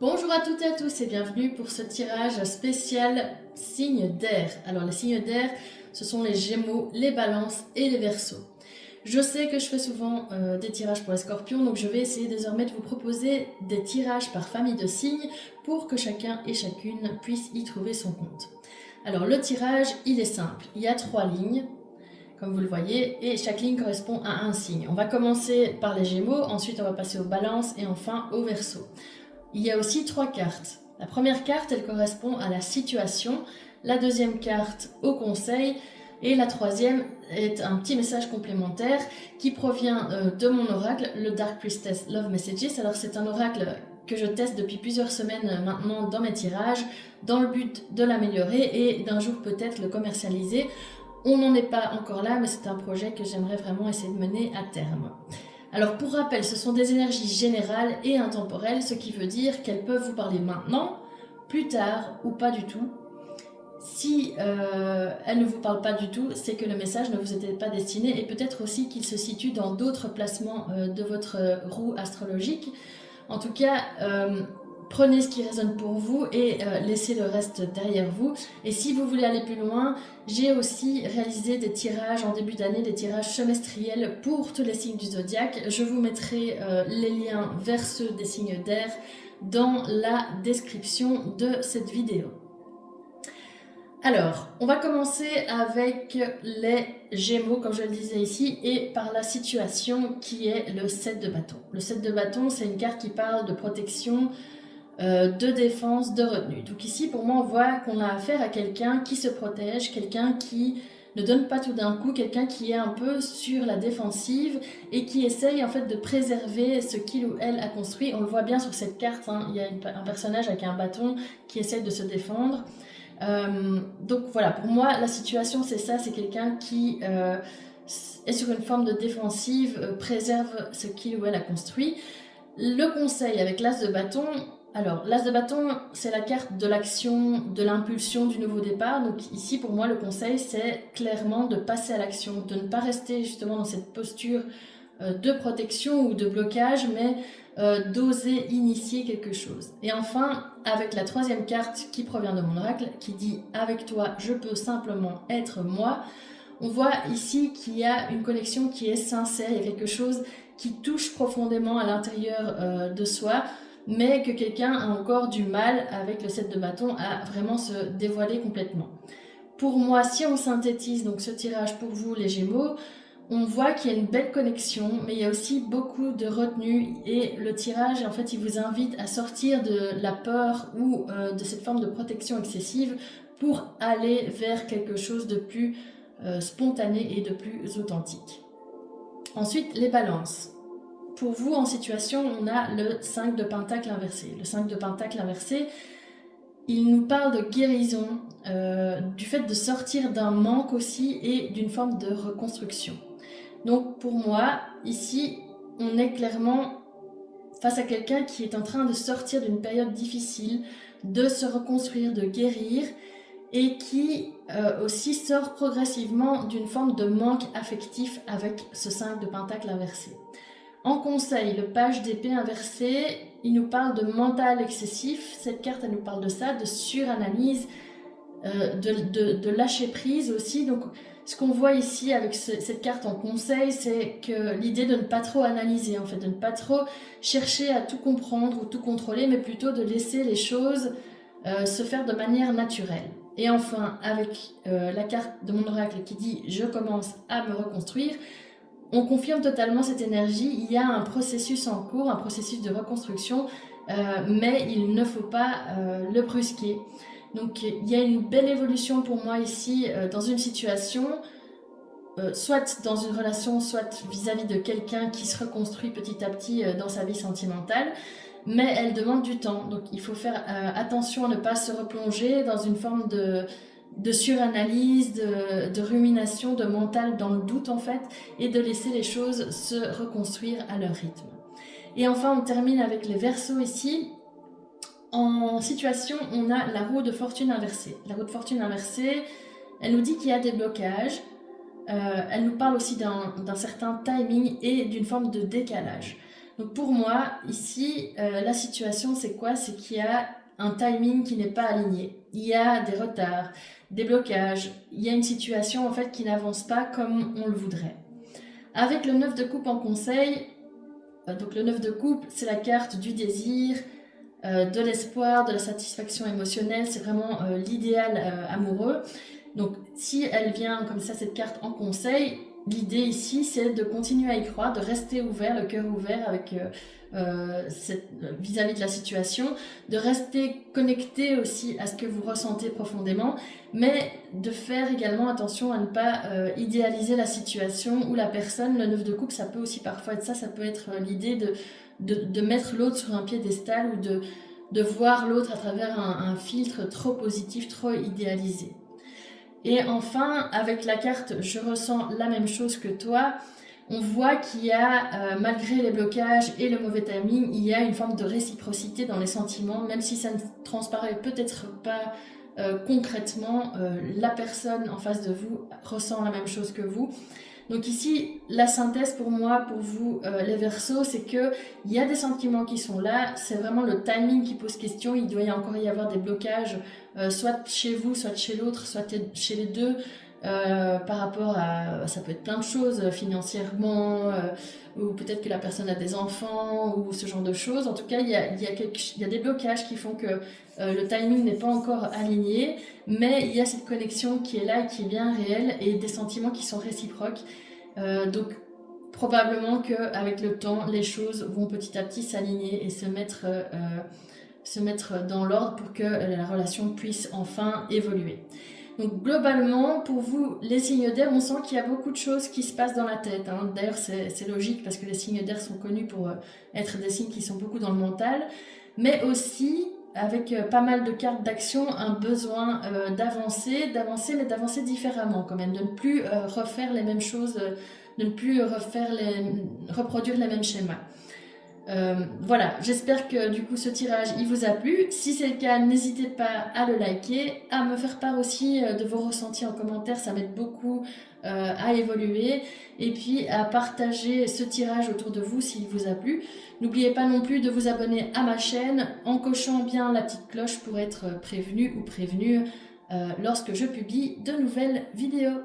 Bonjour à toutes et à tous et bienvenue pour ce tirage spécial signes d'air. Alors les signes d'air, ce sont les Gémeaux, les Balances et les Verseaux. Je sais que je fais souvent des tirages pour les Scorpions, donc je vais essayer désormais de vous proposer des tirages par famille de signes pour que chacun et chacune puisse y trouver son compte. Alors le tirage, il est simple. Il y a 3 lignes, comme vous le voyez, et chaque ligne correspond à un signe. On va commencer par les Gémeaux, ensuite on va passer aux Balances et enfin aux Verseaux. Il y a aussi 3 cartes. La première carte, elle correspond à la situation, la deuxième carte au conseil, et la troisième est un petit message complémentaire qui provient de mon oracle, le Dark Priestess Love Messages. Alors c'est un oracle que je teste depuis plusieurs semaines maintenant dans mes tirages, dans le but de l'améliorer et d'un jour peut-être le commercialiser. On n'en est pas encore là, mais c'est un projet que j'aimerais vraiment essayer de mener à terme. Alors pour rappel, ce sont des énergies générales et intemporelles, ce qui veut dire qu'elles peuvent vous parler maintenant, plus tard ou pas du tout. Si elles ne vous parlent pas du tout, c'est que le message ne vous était pas destiné et peut-être aussi qu'il se situe dans d'autres placements de votre roue astrologique. En tout cas, prenez ce qui résonne pour vous et laissez le reste derrière vous. Et si vous voulez aller plus loin, j'ai aussi réalisé des tirages en début d'année, des tirages semestriels pour tous les signes du zodiaque. Je vous mettrai les liens vers ceux des signes d'air dans la description de cette vidéo. Alors, on va commencer avec les Gémeaux, comme je le disais ici, et par la situation qui est le 7 de bâton. Le 7 de bâton, c'est une carte qui parle de protection, de défense, de retenue. Donc ici, pour moi, on voit qu'on a affaire à quelqu'un qui se protège, quelqu'un qui ne donne pas tout d'un coup, quelqu'un qui est un peu sur la défensive et qui essaye en fait de préserver ce qu'il ou elle a construit. On le voit bien sur cette carte, hein, il y a un personnage avec un bâton qui essaye de se défendre. Donc voilà, pour moi, la situation, c'est ça, c'est quelqu'un qui est sur une forme de défensive, préserve ce qu'il ou elle a construit. Le conseil avec l'as de bâton, alors l'as de bâton, c'est la carte de l'action, de l'impulsion, du nouveau départ. Donc ici, pour moi, le conseil, c'est clairement de passer à l'action, de ne pas rester justement dans cette posture de protection ou de blocage, mais d'oser initier quelque chose. Et enfin, avec la troisième carte qui provient de mon oracle, qui dit « Avec toi, je peux simplement être moi », on voit ici qu'il y a une connexion qui est sincère, il y a quelque chose qui touche profondément à l'intérieur de soi, mais que quelqu'un a encore du mal, avec le 7 de bâton, à vraiment se dévoiler complètement. Pour moi, si on synthétise donc ce tirage pour vous, les Gémeaux, on voit qu'il y a une belle connexion, mais il y a aussi beaucoup de retenue et le tirage, en fait, il vous invite à sortir de la peur ou de cette forme de protection excessive pour aller vers quelque chose de plus spontané et de plus authentique. Ensuite, les balances. Pour vous, en situation, on a le 5 de pentacle inversé. Le 5 de pentacle inversé, il nous parle de guérison, du fait de sortir d'un manque aussi et d'une forme de reconstruction. Donc pour moi, ici, on est clairement face à quelqu'un qui est en train de sortir d'une période difficile, de se reconstruire, de guérir, et qui aussi sort progressivement d'une forme de manque affectif avec ce 5 de pentacle inversé. En conseil, le page d'épée inversé, il nous parle de mental excessif. Cette carte, elle nous parle de ça, de suranalyse, de lâcher prise aussi. Donc, ce qu'on voit ici avec cette carte en conseil, c'est que l'idée de ne pas trop analyser, en fait, de ne pas trop chercher à tout comprendre ou tout contrôler, mais plutôt de laisser les choses se faire de manière naturelle. Et enfin, avec la carte de mon oracle qui dit « Je commence à me reconstruire », on confirme totalement cette énergie. Il y a un processus en cours, un processus de reconstruction, mais il ne faut pas le brusquer. Donc il y a une belle évolution pour moi ici dans une situation, soit dans une relation, soit vis-à-vis de quelqu'un qui se reconstruit petit à petit dans sa vie sentimentale, mais elle demande du temps. Donc il faut faire attention à ne pas se replonger dans une forme de suranalyse, de rumination, de mental dans le doute en fait, et de laisser les choses se reconstruire à leur rythme. Et enfin, on termine avec les Verseaux ici. En situation, on a la roue de fortune inversée. La roue de fortune inversée, elle nous dit qu'il y a des blocages. Elle nous parle aussi d'un certain timing et d'une forme de décalage. Donc pour moi, ici, la situation, c'est quoi? C'est qu'il y a un timing qui n'est pas aligné. Il y a des retards, des blocages, il y a une situation en fait qui n'avance pas comme on le voudrait. Avec le 9 de coupe en conseil, donc le 9 de coupe, c'est la carte du désir, de l'espoir, de la satisfaction émotionnelle, c'est vraiment l'idéal amoureux. Donc si elle vient comme ça, cette carte en conseil, l'idée ici c'est de continuer à y croire, de rester ouvert, le cœur ouvert avec vis-à-vis de la situation, de rester connecté aussi à ce que vous ressentez profondément, mais de faire également attention à ne pas idéaliser la situation ou la personne. Le 9 de coupe, ça peut aussi parfois être ça, ça peut être l'idée de mettre l'autre sur un piédestal ou de voir l'autre à travers un filtre trop positif, trop idéalisé. Et enfin, avec la carte « Je ressens la même chose que toi », on voit qu'il y a, malgré les blocages et le mauvais timing, il y a une forme de réciprocité dans les sentiments, même si ça ne transparaît peut-être pas concrètement, la personne en face de vous ressent la même chose que vous. Donc ici, la synthèse pour moi, pour vous, les Verseaux, c'est qu'il y a des sentiments qui sont là, c'est vraiment le timing qui pose question, il doit encore y avoir des blocages, soit chez vous, soit chez l'autre, soit chez les deux, par rapport à, ça peut être plein de choses, financièrement, ou peut-être que la personne a des enfants, ou ce genre de choses. En tout cas, il y a des blocages qui font que le timing n'est pas encore aligné, mais il y a cette connexion qui est là et qui est bien réelle, et des sentiments qui sont réciproques. Donc probablement qu'avec le temps, les choses vont petit à petit s'aligner et se mettre dans l'ordre pour que la relation puisse enfin évoluer. Donc globalement, pour vous, les signes d'air, on sent qu'il y a beaucoup de choses qui se passent dans la tête. Hein. D'ailleurs, c'est logique parce que les signes d'air sont connus pour être des signes qui sont beaucoup dans le mental, mais aussi avec pas mal de cartes d'action, un besoin d'avancer, mais d'avancer différemment quand même, de ne plus refaire les mêmes choses, de ne plus reproduire les mêmes schémas. Voilà, j'espère que du coup ce tirage il vous a plu. Si c'est le cas, n'hésitez pas à le liker, à me faire part aussi de vos ressentis en commentaire, ça m'aide beaucoup à évoluer, et puis à partager ce tirage autour de vous s'il vous a plu. N'oubliez pas non plus de vous abonner à ma chaîne en cochant bien la petite cloche pour être prévenu ou prévenue lorsque je publie de nouvelles vidéos.